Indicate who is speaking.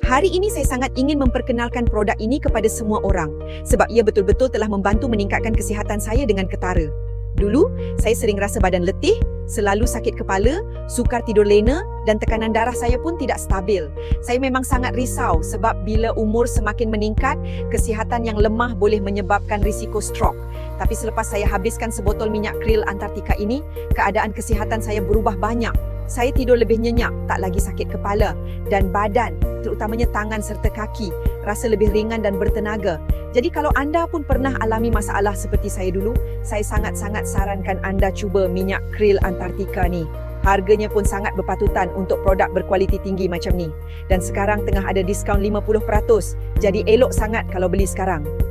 Speaker 1: Hari ini saya sangat ingin memperkenalkan produk ini kepada semua orang sebab ia betul-betul telah membantu meningkatkan kesihatan saya dengan ketara. Dulu, saya sering rasa badan letih, selalu sakit kepala, sukar tidur lena dan tekanan darah saya pun tidak stabil. Saya memang sangat risau sebab bila umur semakin meningkat, kesihatan yang lemah boleh menyebabkan risiko stroke. Tapi selepas saya habiskan sebotol minyak krill Antartika ini, keadaan kesihatan saya berubah banyak. Saya tidur lebih nyenyak, tak lagi sakit kepala dan badan, terutamanya tangan serta kaki, rasa lebih ringan dan bertenaga. Jadi kalau anda pun pernah alami masalah seperti saya dulu, saya sangat-sangat sarankan anda cuba minyak krill Antartika ni. Harganya pun sangat berpatutan untuk produk berkualiti tinggi macam ni. Dan sekarang tengah ada diskaun 50%. Jadi elok sangat kalau beli sekarang.